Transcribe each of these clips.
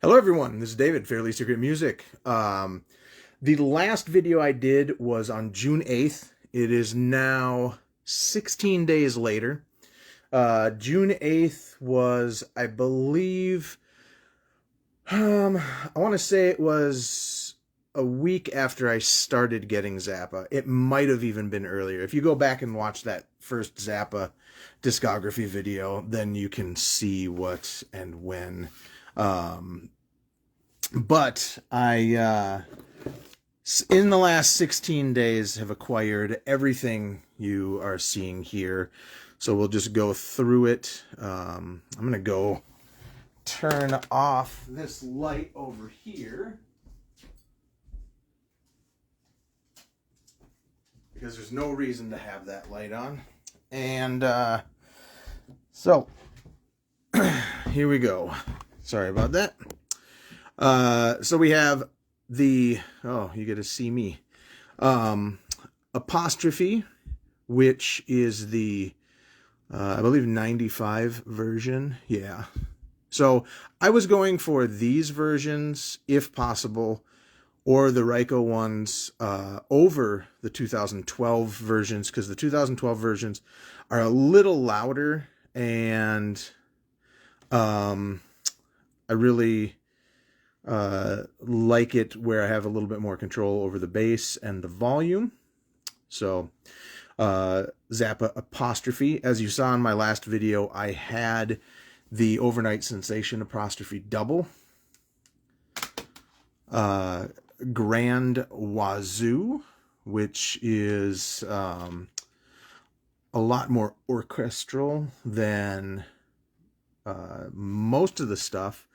Hello everyone, this is David, Fairly Secret Music. The last video I did was on June 8th. It is now 16 days later. June 8th was, I believe, I want to say it was a week after I started getting Zappa. It might have even been earlier. If you go back and watch that first Zappa discography video, then you can see what and when. But I, in the last 16 days, have acquired everything you are seeing here. So we'll just go through it. I'm going to go turn off this light over here, because there's no reason to have that light on. And so here we go. Sorry about that. So we have the, oh, you get to see me, Apostrophe, which is the, I believe 95 version. Yeah. So I was going for these versions, if possible, or the Ryko ones, over the 2012 versions, because the 2012 versions are a little louder, and, I really like it where I have a little bit more control over the bass and the volume. So Zappa Apostrophe, as you saw in my last video, I had the Overnight Sensation Apostrophe double. Grand Wazoo, which is a lot more orchestral than most of the stuff.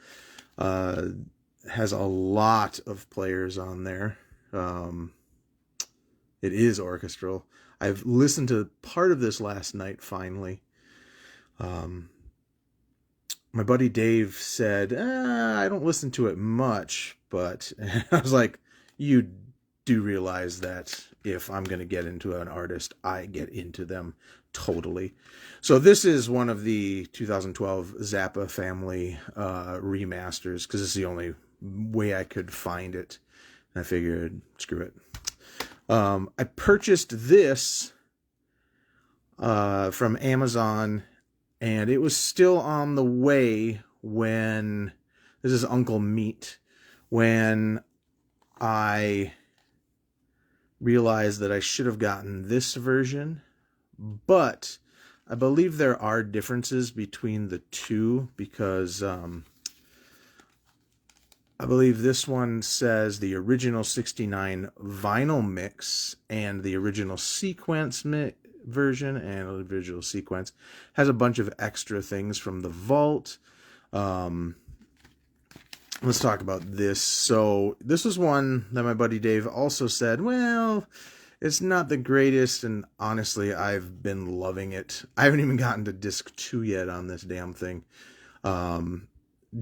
Has a lot of players on there. It is orchestral. I've listened to part of this last night, finally. My buddy Dave said, I don't listen to it much, but I was like, you do realize that if I'm going to get into an artist, I get into them totally. So this is one of the 2012 Zappa family remasters, because it's the only way I could find it. And I figured, screw it. I purchased this from Amazon, and it was still on the way when, this is Uncle Meat, when I realized that I should have gotten this version. But I believe there are differences between the two, because I believe this one says the original 69 vinyl mix and the original sequence version and the original sequence has a bunch of extra things from the vault. Let's talk about this. So this was one that my buddy Dave also said, well, it's not the greatest, and honestly, I've been loving it. I haven't even gotten to disc 2 yet on this damn thing.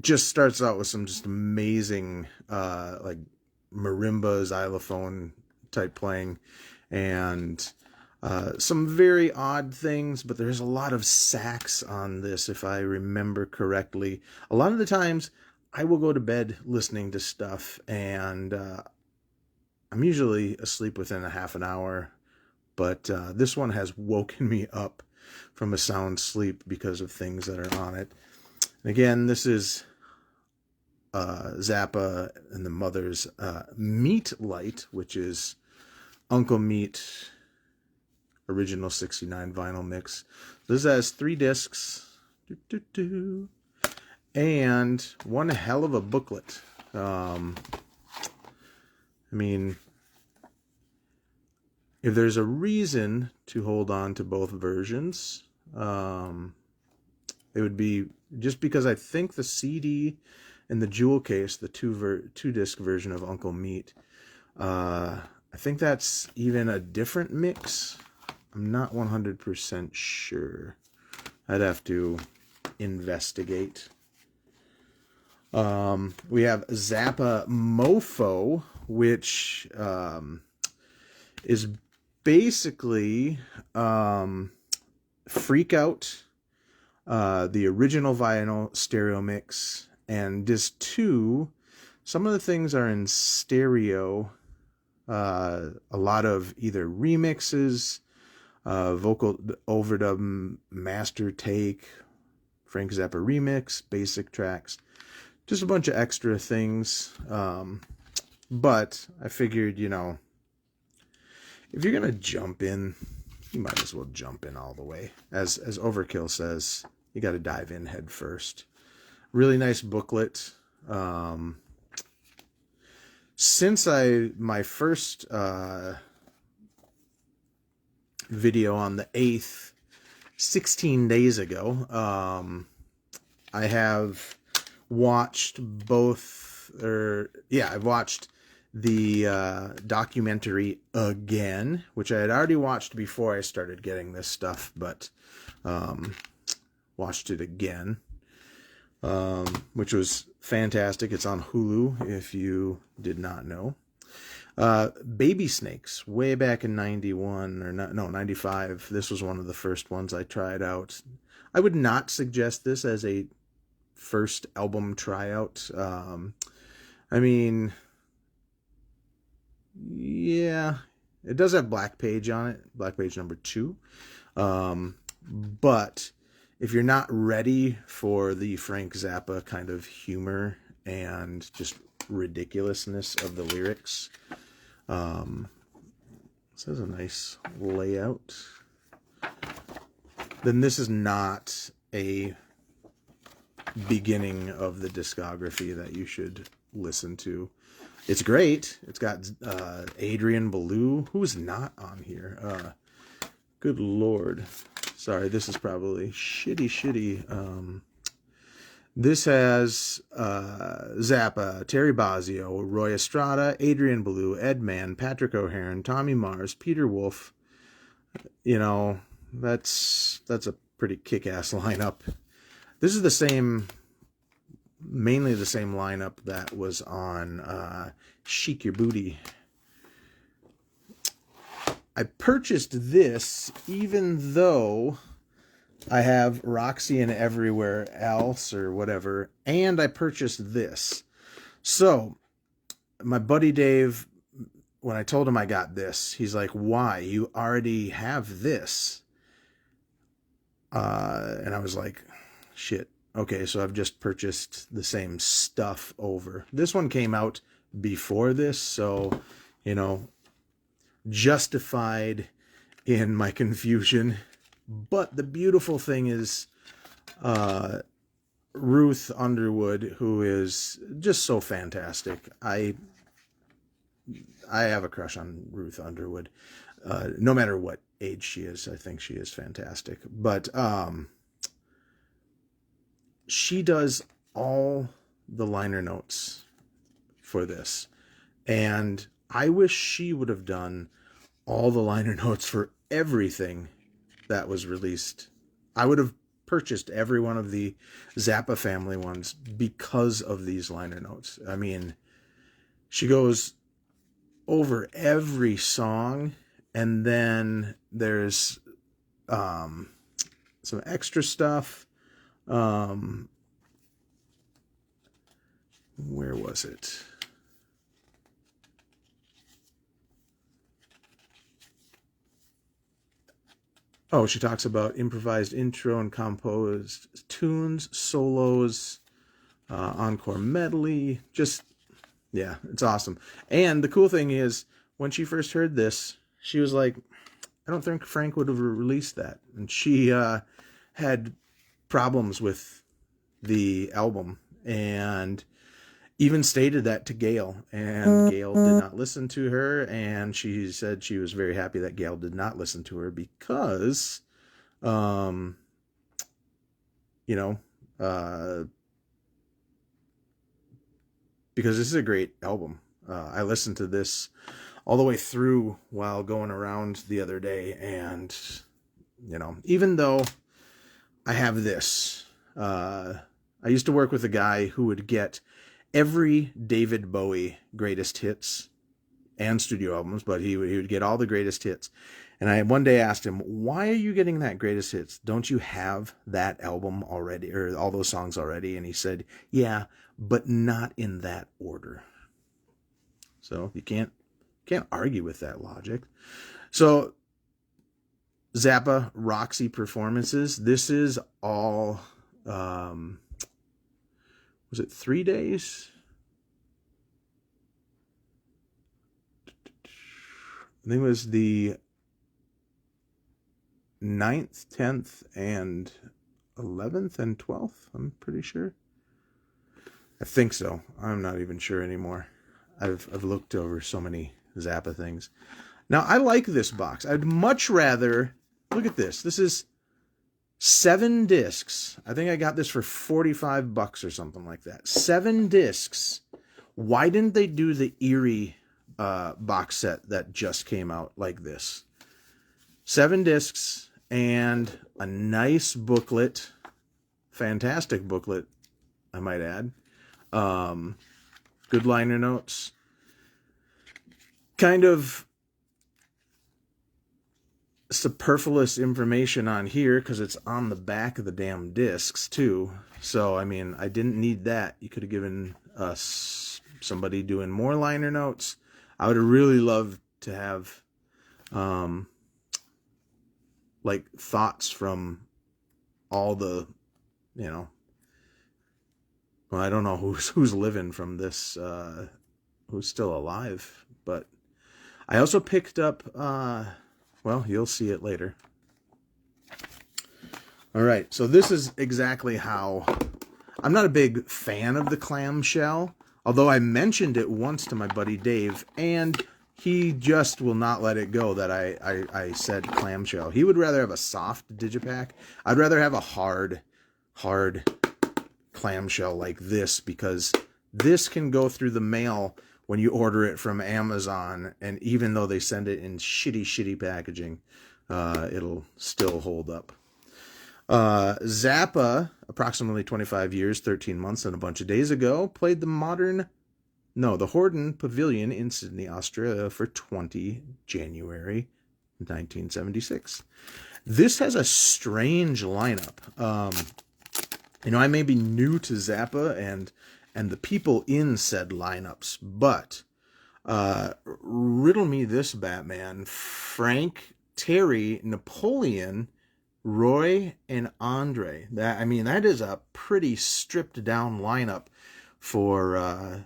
Just starts out with some just amazing, like marimba, xylophone type playing, and some very odd things, but there's a lot of sax on this, if I remember correctly. A lot of the times, I will go to bed listening to stuff, and I'm usually asleep within a half an hour, but this one has woken me up from a sound sleep because of things that are on it. And again, this is Zappa and the Mother's Meat Light, which is Uncle Meat original 69 vinyl mix. This has 3 discs, and one hell of a booklet. I mean, if there's a reason to hold on to both versions, it would be just because I think the CD and the jewel case, the two-disc version of Uncle Meat, I think that's even a different mix. I'm not 100% sure. I'd have to investigate. We have Zappa Mofo, which is basically Freak Out, the original vinyl stereo mix, And disc 2, some of the things are in stereo. A lot of either remixes, vocal overdub, master take, Frank Zappa remix, basic tracks, just a bunch of extra things. But I figured, you know, if you're gonna jump in, you might as well jump in all the way. As Overkill says, you got to dive in head first. Really nice booklet. Since my first video on the 8th, 16 days ago, I have watched I've watched the documentary again, which I had already watched before I started getting this stuff, but watched it again, which was fantastic. It's on Hulu, if you did not know. Baby Snakes, way back in 91, or 95. This was one of the first ones I tried out. I would not suggest this as a first album tryout. I mean, yeah, it does have Black Page on it, Black Page number 2. But if you're not ready for the Frank Zappa kind of humor and just ridiculousness of the lyrics, this has a nice layout, then this is not a beginning of the discography that you should listen to. It's great. It's got Adrian Belew, who's not on here. Good Lord. Sorry, this is probably shitty. This has Zappa, Terry Bozzio, Roy Estrada, Adrian Belew, Ed Mann, Patrick O'Hearn, Tommy Mars, Peter Wolf. You know, that's a pretty kick-ass lineup. This is mainly the same lineup that was on Chic Your Booty. I purchased this even though I have Roxy and Everywhere Else or whatever, and I purchased this. So my buddy Dave, when I told him I got this, he's like, why? You already have this. And I was like, shit. Okay, so I've just purchased the same stuff over. This one came out before this, so, you know, justified in my confusion. But the beautiful thing is Ruth Underwood, who is just so fantastic. I have a crush on Ruth Underwood. No matter what age she is, I think she is fantastic. But she does all the liner notes for this. And I wish she would have done all the liner notes for everything that was released. I would have purchased every one of the Zappa family ones because of these liner notes. I mean, she goes over every song, and then there's some extra stuff. Where was it? Oh, she talks about improvised intro and composed tunes, solos, encore medley. Just, yeah, it's awesome. And the cool thing is, when she first heard this, she was like, I don't think Frank would have released that. And she had problems with the album and even stated that to Gail, and Gail did not listen to her, and she said she was very happy that Gail did not listen to her because, because this is a great album. I listened to this all the way through while going around the other day, and, even though I have this, I used to work with a guy who would get every David Bowie greatest hits and studio albums, but he would get all the greatest hits. And I one day asked him, why are you getting that greatest hits? Don't you have that album already, or all those songs already? And he said, yeah, but not in that order. So you can't argue with that logic. So Zappa Roxy Performances. This is all, was it 3 days? I think it was the 9th, 10th, and 11th and 12th. I'm pretty sure. I think so. I'm not even sure anymore. I've looked over so many Zappa things. Now, I like this box. I'd much rather... Look at this. This is 7 discs. I think I got this for $45 or something like that. 7 discs. Why didn't they do the Eerie box set that just came out like this? 7 discs and a nice booklet. Fantastic booklet, I might add. Good liner notes. Kind of superfluous information on here because it's on the back of the damn discs too. So, I mean, I didn't need that. You could have given us somebody doing more liner notes. I would have really loved to have like thoughts from all the, you know, well, I don't know who's living from this, who's still alive, but I also picked up, well, you'll see it later. All right, so this is exactly how... I'm not a big fan of the clamshell, although I mentioned it once to my buddy Dave, and he just will not let it go that I said clamshell. He would rather have a soft digipack. I'd rather have a hard clamshell like this, because this can go through the mail when you order it from Amazon, and even though they send it in shitty packaging, it'll still hold up. Zappa, approximately 25 years, 13 months, and a bunch of days ago, played the Horden Pavilion in Sydney, Australia for 20 January 1976. This has a strange lineup. You know, I may be new to Zappa and the people in said lineups, but riddle me this, Batman. Frank, Terry, Napoleon, Roy, and Andre. That is a pretty stripped down lineup for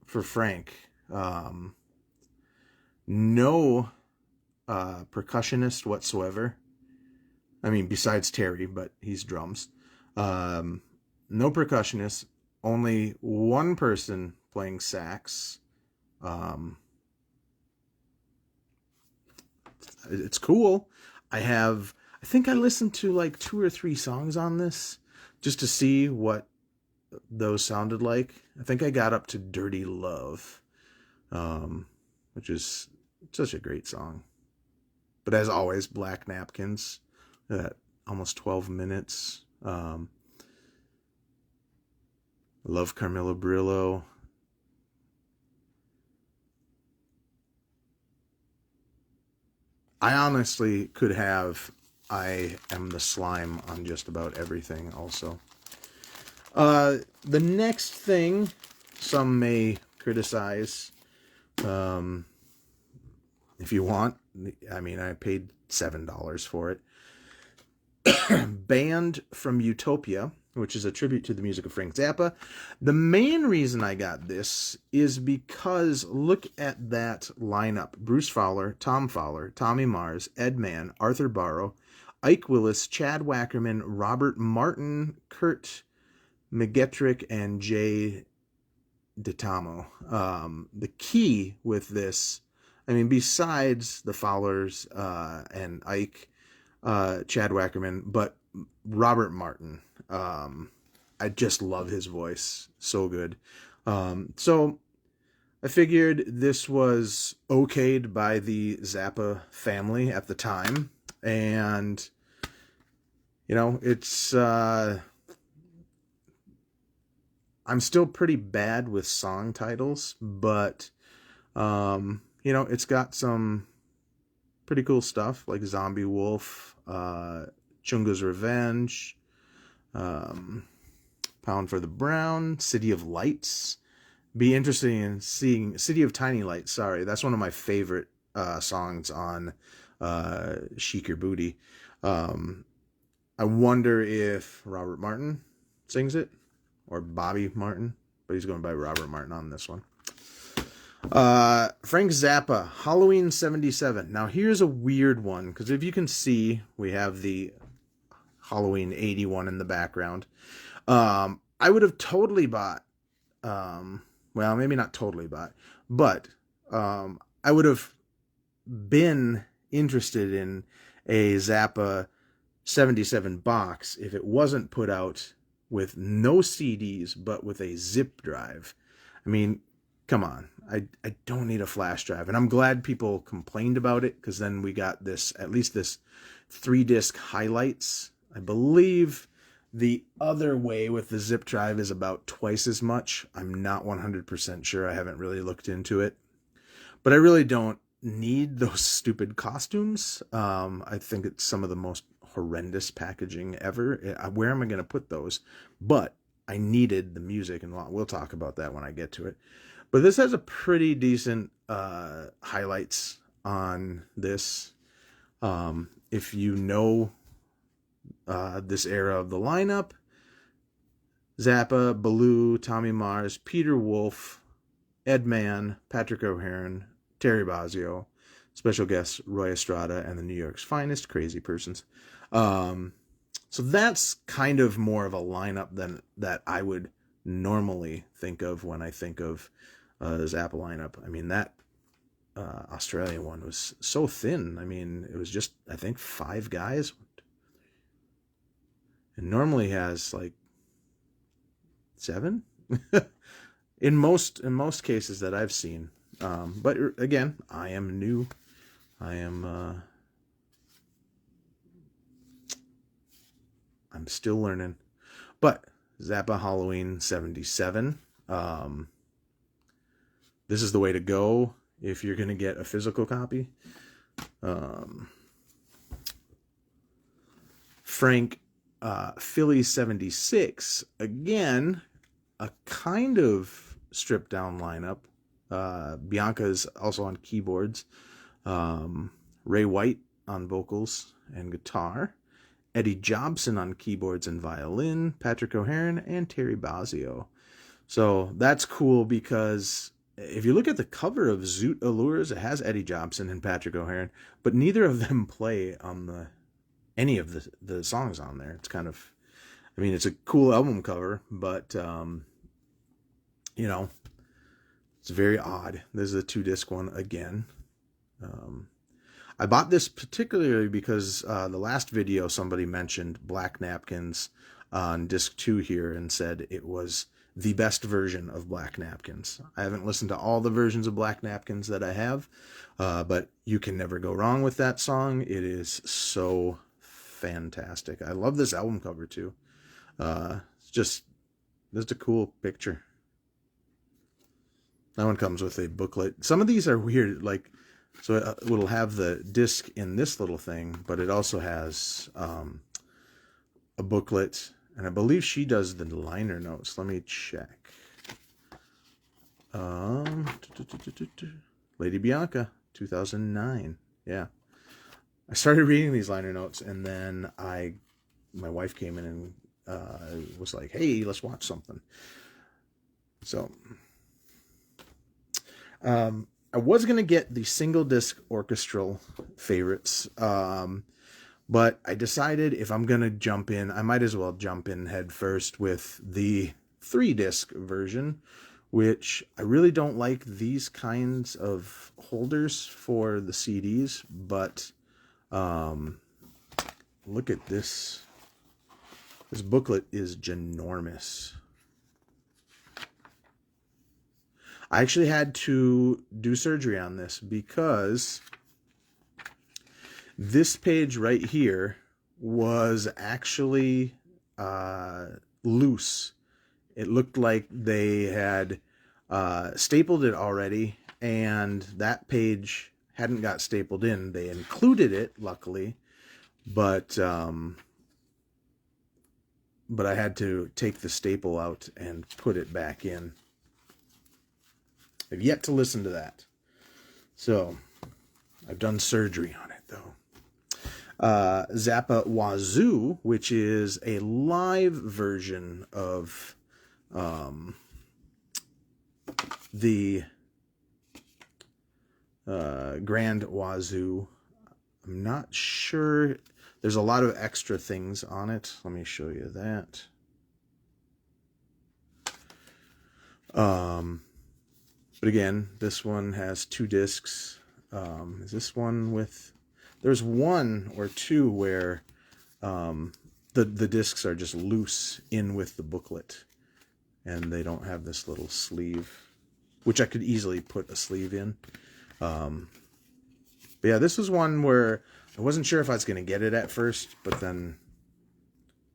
Frank. No percussionist whatsoever. I mean, besides Terry, but he's drums. No percussionist, only one person playing sax. It's cool. I think I listened to like 2 or 3 songs on this just to see what those sounded like. I think I got up to Dirty Love, which is such a great song. But as always, Black Napkins, at almost 12 minutes. Love Carmelo Brillo. I honestly could have I Am the Slime on just about everything also. The next thing some may criticize, if you want. I mean, I paid $7 for it. Banned from Utopia, which is a tribute to the music of Frank Zappa. The main reason I got this is because look at that lineup. Bruce Fowler, Tom Fowler, Tommy Mars, Ed Mann, Arthur Barrow, Ike Willis, Chad Wackerman, Robert Martin, Kurt McGettrick, and Jay DeTamo. The key with this, I mean, besides the Fowlers and Ike, Chad Wackerman, but Robert Martin, I just love his voice. So good. So I figured this was okayed by the Zappa family at the time. And, you know, it's, I'm still pretty bad with song titles, but, you know, it's got some pretty cool stuff like Zombie Wolf, Chunga's Revenge, Pound for the Brown, City of Lights. Be interesting in seeing City of Tiny Lights. Sorry, that's one of my favorite songs on Chic Your Booty. I wonder if Robert Martin sings it or Bobby Martin, but he's going by Robert Martin on this one. Frank Zappa, Halloween 77. Now here's a weird one, because if you can see, we have the Halloween 81 in the background. I would have totally bought, well, maybe not totally bought, but I would have been interested in a Zappa 77 box if it wasn't put out with no CDs, but with a zip drive. I mean, come on. I don't need a flash drive. And I'm glad people complained about it, because then we got this, at least this 3-disc highlights. I believe the other way with the zip drive is about twice as much. I'm not 100% sure. I haven't really looked into it. But I really don't need those stupid costumes. I think it's some of the most horrendous packaging ever. Where am I going to put those? But I needed the music, and we'll talk about that when I get to it. But this has a pretty decent highlights on this. If you know this era of the lineup, Zappa, Ballou, Tommy Mars, Peter Wolf, Ed Mann, Patrick O'Hearn, Terry Bozzio, special guests Roy Estrada, and the New York's Finest, Crazy Persons. So that's kind of more of a lineup than that I would normally think of when I think of the Zappa lineup. I mean, that Australian one was so thin. I mean, it was just, I think, 5 guys. It normally has like 7 in most cases that I've seen. But again, I am new. I'm still learning. But Zappa Halloween 77. This is the way to go if you're going to get a physical copy. Frank Philly 76. Again, a kind of stripped down lineup. Bianca's also on keyboards. Ray White on vocals and guitar. Eddie Jobson on keyboards and violin. Patrick O'Hearn and Terry Bozzio. So that's cool, because if you look at the cover of Zoot Allures, it has Eddie Jobson and Patrick O'Hearn, but neither of them play on any of the songs on there. It's kind of, I mean, it's a cool album cover, but you know, it's very odd. This is a 2-disc one again. I bought this particularly because the last video somebody mentioned Black Napkins on disc 2 here and said it was the best version of Black Napkins. I haven't listened to all the versions of Black Napkins that I have, but you can never go wrong with that song. It is so fantastic. I love this album cover too. It's just a cool picture. That one comes with a booklet. Some of these are weird, like, so it'll have the disc in this little thing, but it also has a booklet, and I believe she does the liner notes. Let me check. Lady Bianca, 2009. Yeah. I started reading these liner notes, and then my wife came in and was like, hey, let's watch something. So I was going to get the single disc Orchestral Favorites, but I decided if I'm going to jump in, I might as well jump in head first with the 3-disc version, which I really don't like these kinds of holders for the CDs, but look at this. This booklet is ginormous. I actually had to do surgery on this because this page right here was actually loose. It looked like they had stapled it already, and that page hadn't got stapled in. They included it, luckily, but I had to take the staple out and put it back in. I've yet to listen to that. So, I've done surgery on it, though. Zappa Wazoo, which is a live version of the Grand Wazoo. I'm not sure. There's a lot of extra things on it. Let me show you that. But again, this one has 2 discs. Is this one with... There's 1 or 2 where the discs are just loose in with the booklet. And they don't have this little sleeve, which I could easily put a sleeve in. But yeah, this was one where I wasn't sure if I was going to get it at first, but then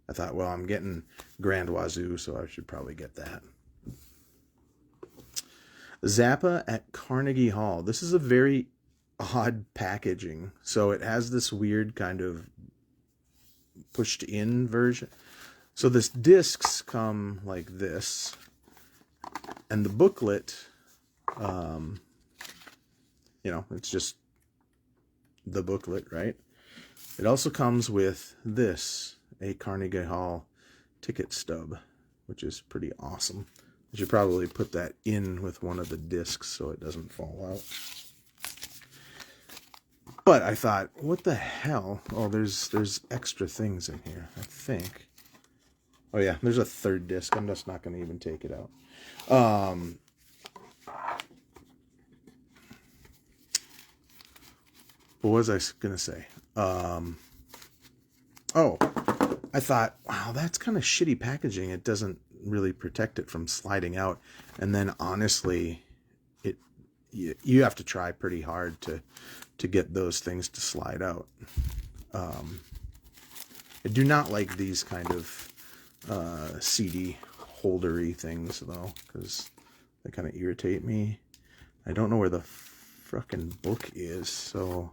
I thought, well, I'm getting Grand Wazoo, so I should probably get that. Zappa at Carnegie Hall. This is a very odd packaging. So it has this weird kind of pushed in version. So this discs come like this, and the booklet, you know, it's just the booklet, right? It also comes with this, a Carnegie Hall ticket stub, which is pretty awesome. I should probably put that in with one of the discs so it doesn't fall out. But I thought, what the hell? Oh, there's extra things in here, I think. Oh yeah, there's a 3rd disc. I'm just not going to even take it out. What was I going to say? Oh, I thought, wow, that's kind of shitty packaging. It doesn't really protect it from sliding out. And then honestly, you have to try pretty hard to get those things to slide out. I do not like these kind of CD holdery things, though, because they kind of irritate me. I don't know where the frickin' book is, so...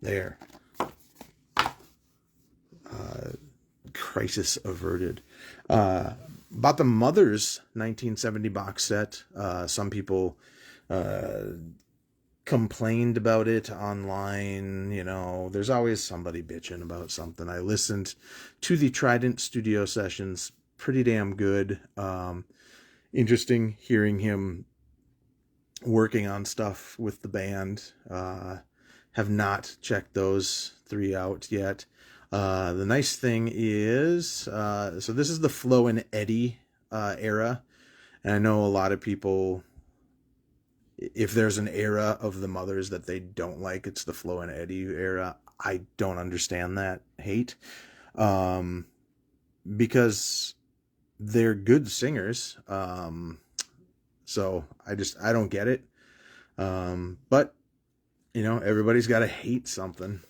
There. Crisis averted. About the Mother's 1970 box set. Some people complained about it online. You know, there's always somebody bitching about something. I listened to the Trident studio sessions. Pretty damn good. Interesting hearing him working on stuff with the band. Have not checked those 3 out yet. The nice thing is, so this is the Flo and Eddie era. And I know a lot of people, if there's an era of the Mothers that they don't like, it's the Flo and Eddie era. I don't understand that hate. Because they're good singers. So I don't get it. But, you know, everybody's got to hate something.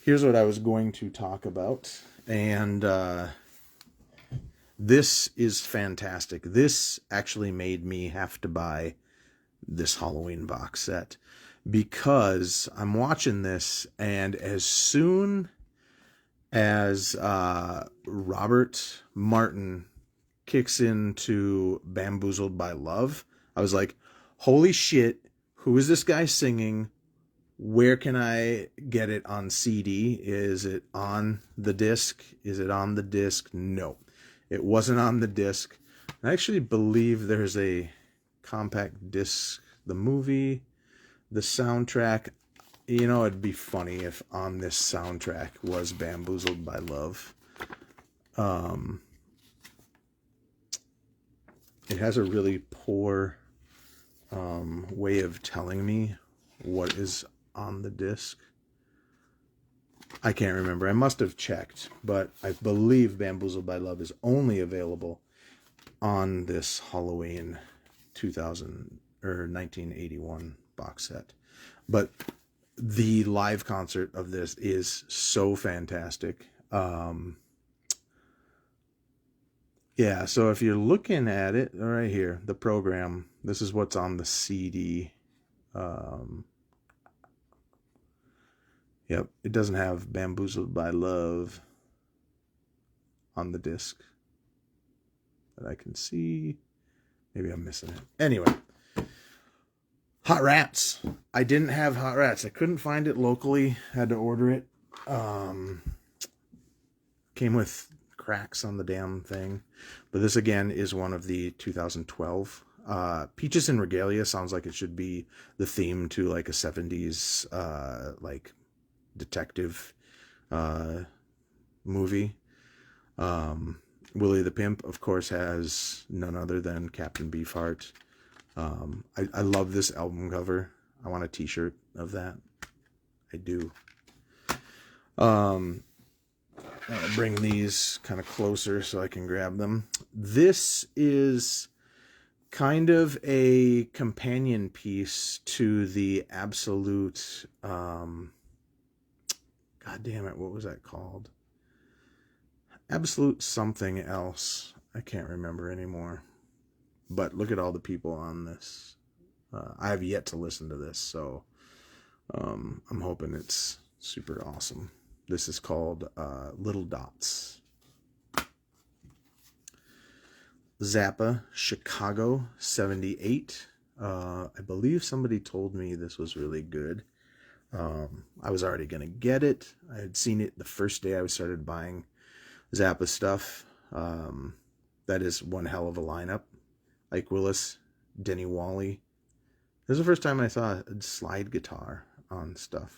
Here's what I was going to talk about. And this is fantastic. This actually made me have to buy this Halloween box set. Because I'm watching this, and as soon as Robert Martin kicks into Bamboozled by Love, I was like, holy shit, who is this guy singing? Where can I get it on CD? Is it on the disc? Is it on the disc? No, it wasn't on the disc. I actually believe there's a compact disc, the movie, the soundtrack. You know, it'd be funny if on this soundtrack was Bamboozled by Love. It has a really poor way of telling me what is on the disc. I can't remember. I must have checked, but I believe Bamboozled by Love is only available on this Halloween 1981 box set. But the live concert of this is so fantastic. Yeah, so if you're looking at it right here, the program, this is what's on the CD. Yep, it doesn't have Bamboozled by Love on the disc that I can see. Maybe I'm missing it. Anyway, Hot Rats. I didn't have Hot Rats. I couldn't find it locally. Had to order it. Came with cracks on the damn thing. But this, again, is one of the 2012. Peaches and Regalia sounds like it should be the theme to like a 70s like detective movie. Willie the Pimp, of course, has none other than Captain Beefheart. I love this album cover. I want a t-shirt of that. I do. I'll bring these kind of closer so I can grab them. This is kind of a companion piece to the Absolute, God damn it, what was that called? Absolute something else. I can't remember anymore. But look at all the people on this. I have yet to listen to this, so I'm hoping it's super awesome. This is called Little Dots. Zappa Chicago 78. I believe somebody told me this was really good. I was already going to get it. I had seen it the first day I started buying Zappa stuff. That is one hell of a lineup. Ike Willis, Denny Wally. This is the first time I saw a slide guitar on stuff.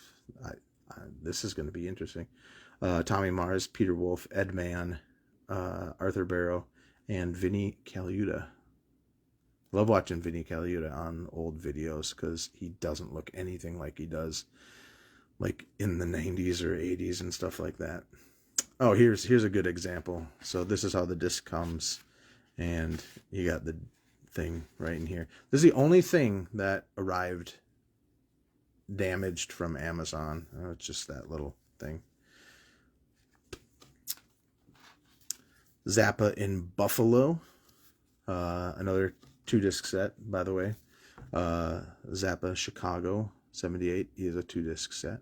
This is going to be interesting. Tommy Mars, Peter Wolf, Ed Mann, Arthur Barrow, and Vinnie Colaiuta. Love watching Vinnie Colaiuta on old videos because he doesn't look anything like he does like in the 90s or 80s and stuff like that. Oh, here's a good example. So this is how the disc comes, and you got the thing right in here. This is the only thing that arrived damaged from Amazon. It's just that little thing. Zappa in Buffalo. Another 2-disc set, by the way. Zappa Chicago 78 is a 2-disc set.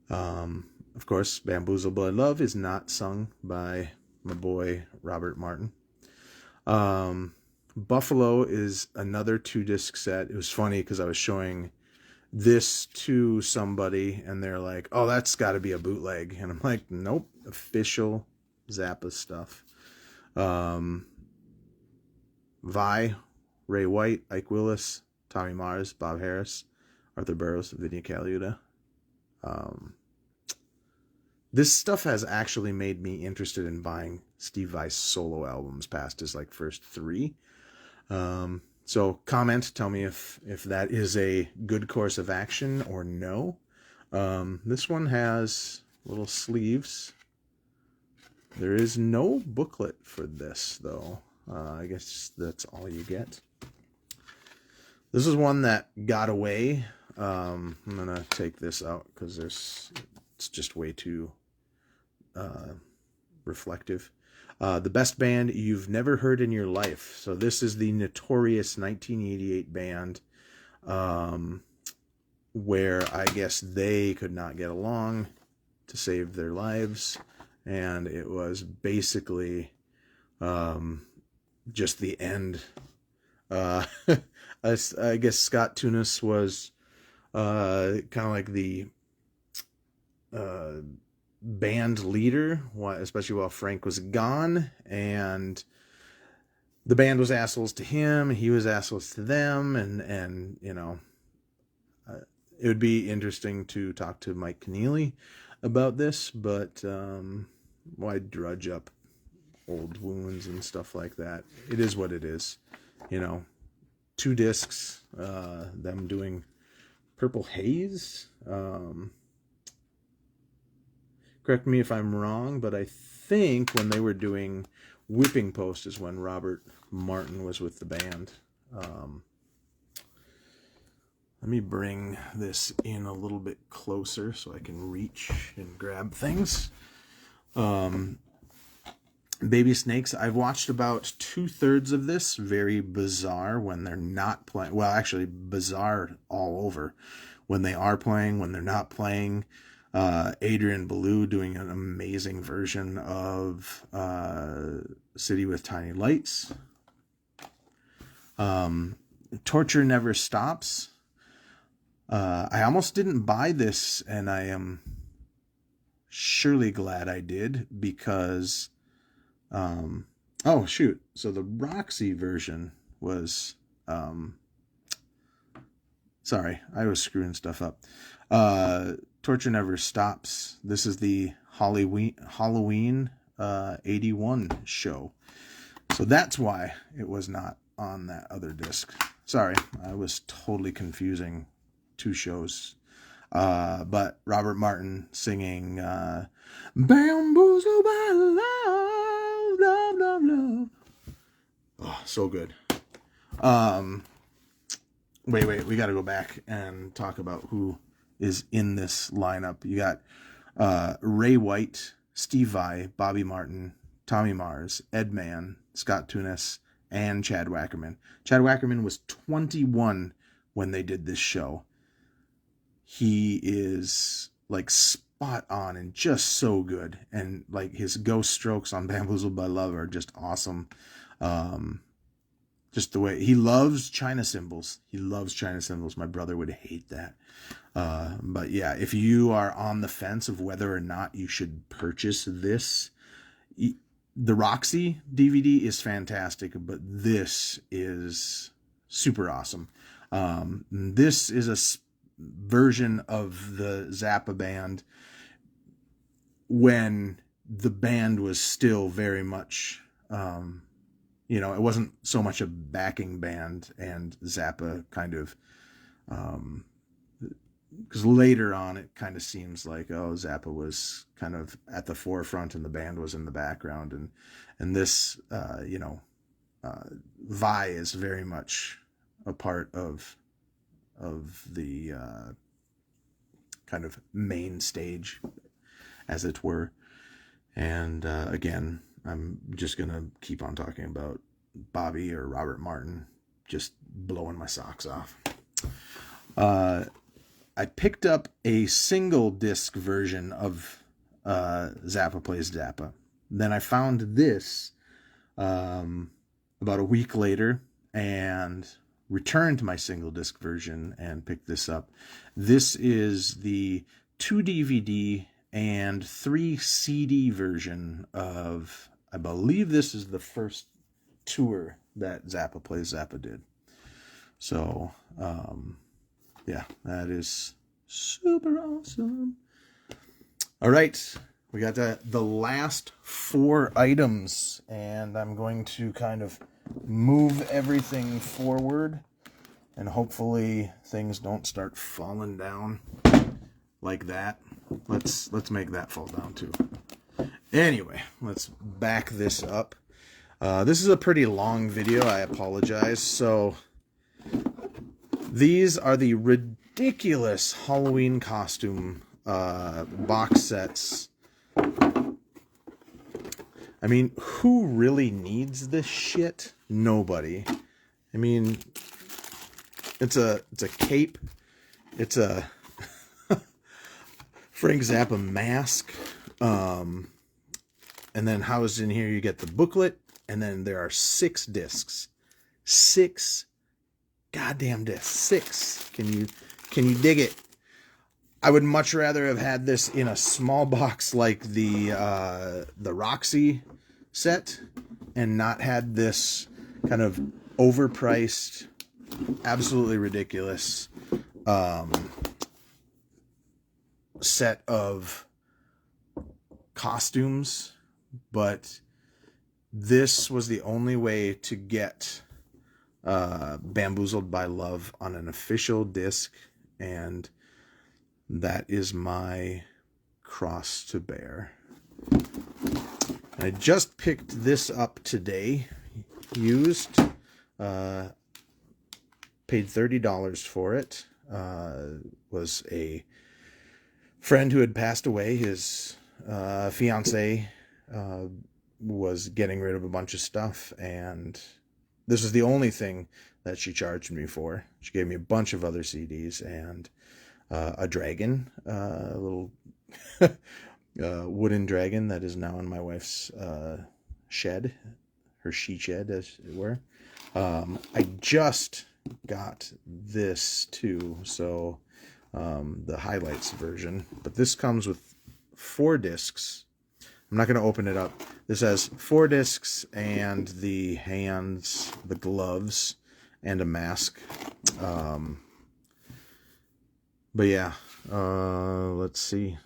Of course, Bamboozled by Love is not sung by my boy Robert Martin. Buffalo is another 2-disc set. It was funny because I was showing this to somebody and they're like, oh, that's got to be a bootleg. And I'm like, nope, official Zappa stuff. Vi, Ray White, Ike Willis, Tommy Mars, Bob Harris, Arthur Burroughs, Vinnie Colaiuta. This stuff has actually made me interested in buying Steve Vai's solo albums past his like first 3. So comment, tell me if that is a good course of action or no. This one has little sleeves. There is no booklet for this though. I guess that's all you get. This is one that got away. I'm gonna take this out because it's just way too reflective. The best band you've never heard in your life. So this is the notorious 1988 band where I guess they could not get along to save their lives, and it was basically just the end. I guess Scott Tunis was kind of like the band leader, especially while Frank was gone, and the band was assholes to him, he was assholes to them, and you know, it would be interesting to talk to Mike Keneally about this, but why drudge up old wounds and stuff like that? It is what it is, you know. 2 discs, them doing Purple Haze. Correct me if I'm wrong, but I think when they were doing Whipping Post is when Robert Martin was with the band. Let me bring this in a little bit closer so I can reach and grab things. Baby Snakes, I've watched about 2/3 of this. Very bizarre when they're not playing. Well, actually, bizarre all over. When they are playing, when they're not playing. Adrian Belew doing an amazing version of City with Tiny Lights. Torture Never Stops. I almost didn't buy this, and I am surely glad I did, because oh shoot, so the Roxy version was sorry, I was screwing stuff up. Torture Never Stops. This is the Halloween 81 show, so that's why it was not on that other disc. Sorry, I was totally confusing two shows. But Robert Martin singing Bamboozled by Love, Love, Love, Love. Oh, so good. Wait, we got to go back and talk about who is in this lineup. You got Ray White, Steve Vai, Bobby Martin, Tommy Mars, Ed Mann, Scott Tunis, and Chad Wackerman. Chad Wackerman was 21 when they did this show. He is like spot on and just so good, and like his ghost strokes on Bamboozled by Love are just awesome. Just the way he loves China cymbals. My brother would hate that. But yeah, if you are on the fence of whether or not you should purchase this, the Roxy DVD is fantastic, but this is super awesome. This is a version of the Zappa band when the band was still very much, it wasn't so much a backing band, and Zappa kind of, because later on it kind of seems like, Zappa was kind of at the forefront and the band was in the background, and this, Vi is very much a part of the kind of main stage, as it were. And again, I'm just gonna keep on talking about Bobby or Robert Martin, just blowing my socks off. I picked up a single disc version of Zappa Plays Zappa. Then I found this about a week later and returned to my single disc version and picked this up. This is the 2 DVD and 3 CD version of, I believe this is the first tour that Zappa Plays Zappa did. So, yeah, that is super awesome. All right, we got the last 4 items, and I'm going to kind of move everything forward, and hopefully things don't start falling down like that. Let's make that fall down too. Anyway, let's back this up. This is a pretty long video, I apologize. So these are the ridiculous Halloween costume box sets. I mean, who really needs this shit? Nobody. I mean, it's a cape. It's a Frank Zappa mask. And then housed in here, you get the booklet, and then there are 6 discs. 6 goddamn discs. 6. Can you dig it? I would much rather have had this in a small box like the Roxy set, and not had this kind of overpriced, absolutely ridiculous set of costumes. But this was the only way to get Bamboozled by Love on an official disc, and that is my cross to bear. I just picked this up today, used, paid $30 for it. Was a friend who had passed away. His fiance was getting rid of a bunch of stuff, and this is the only thing that she charged me for. She gave me a bunch of other CDs and a dragon, a little wooden dragon that is now in my wife's shed, her she shed, as it were. I just got this too, so the highlights version, but this comes with 4 discs. I'm not going to open it up. This has 4 discs and the hands, the gloves, and a mask. But yeah, let's see.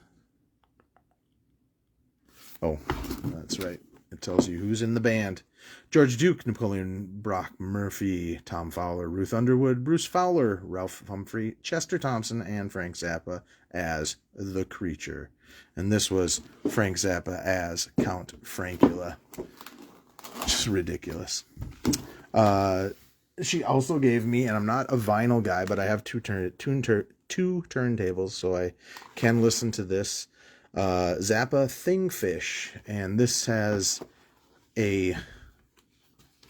Oh, that's right. It tells you who's in the band. George Duke, Napoleon Brock Murphy, Tom Fowler, Ruth Underwood, Bruce Fowler, Ralph Humphrey, Chester Thompson, and Frank Zappa as The Creature. And this was Frank Zappa as Count Francula. Just ridiculous. She also gave me, and I'm not a vinyl guy, but I have two turntables, so I can listen to this. Zappa Thingfish, and this has a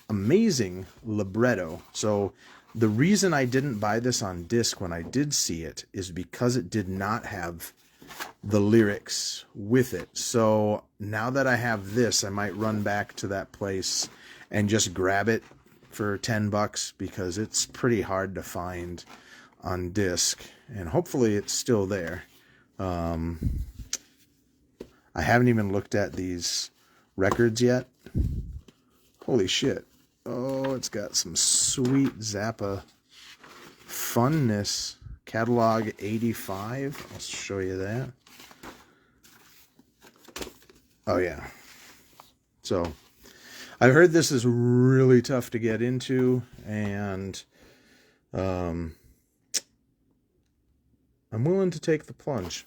amazing libretto. So the reason I didn't buy this on disc when I did see it is because it did not have the lyrics with it. So now that I have this, I might run back to that place and just grab it for $10 because it's pretty hard to find on disc, and hopefully it's still there. I haven't even looked at these records yet. Holy shit. Oh, it's got some sweet Zappa funness. Catalog 85. I'll show you that. Oh, yeah. So, I've heard this is really tough to get into, and I'm willing to take the plunge.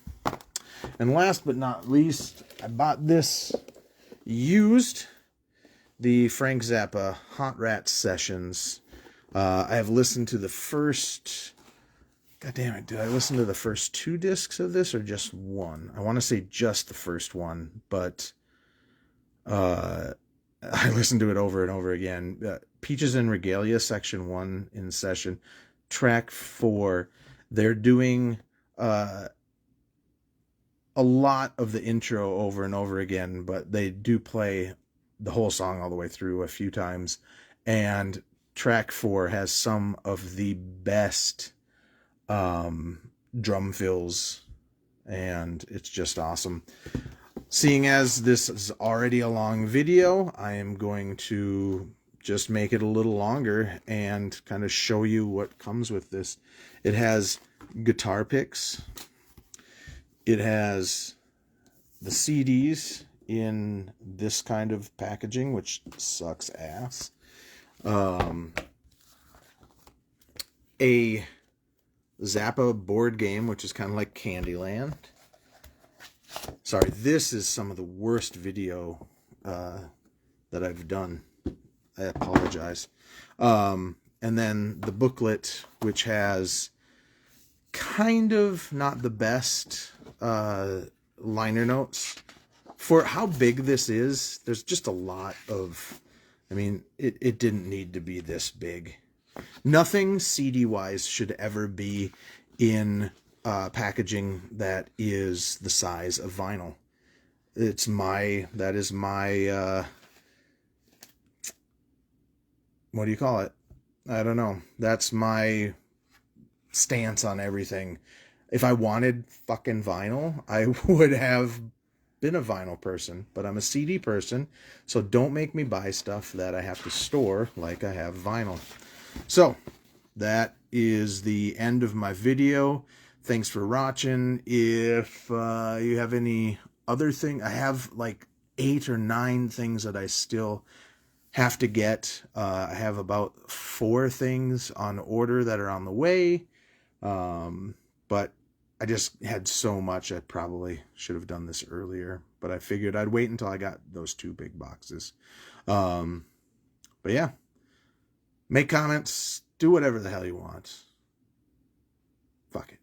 And last but not least, I bought this used, the Frank Zappa Hot Rat Sessions. I have listened to the first... God damn it, did I listen to the first 2 discs of this or just one? I want to say just the first one, but I listened to it over and over again. Peaches and Regalia, Section 1 in session. Track 4, they're doing a lot of the intro over and over again, but they do play the whole song all the way through a few times. And track 4 has some of the best drum fills, and it's just awesome. Seeing as this is already a long video, I am going to just make it a little longer and kind of show you what comes with this. It has guitar picks. It has the CDs in this kind of packaging, which sucks ass. A Zappa board game, which is kind of like Candyland. Sorry, this is some of the worst video that I've done. I apologize. And then the booklet, which has kind of not the best liner notes. For how big this is, there's just a lot of... I mean, it didn't need to be this big. Nothing CD-wise should ever be in packaging that is the size of vinyl. That is my, what do you call it? I don't know. That's my stance on everything. If I wanted fucking vinyl, I would have been a vinyl person, but I'm a CD person, so don't make me buy stuff that I have to store like I have vinyl. So, that is the end of my video. Thanks for watching. If you have any other thing, I have like 8 or 9 things that I still have to get. I have about 4 things on order that are on the way. But I just had so much, I probably should have done this earlier. But I figured I'd wait until I got those 2 big boxes. But yeah. Make comments. Do whatever the hell you want. Fuck it.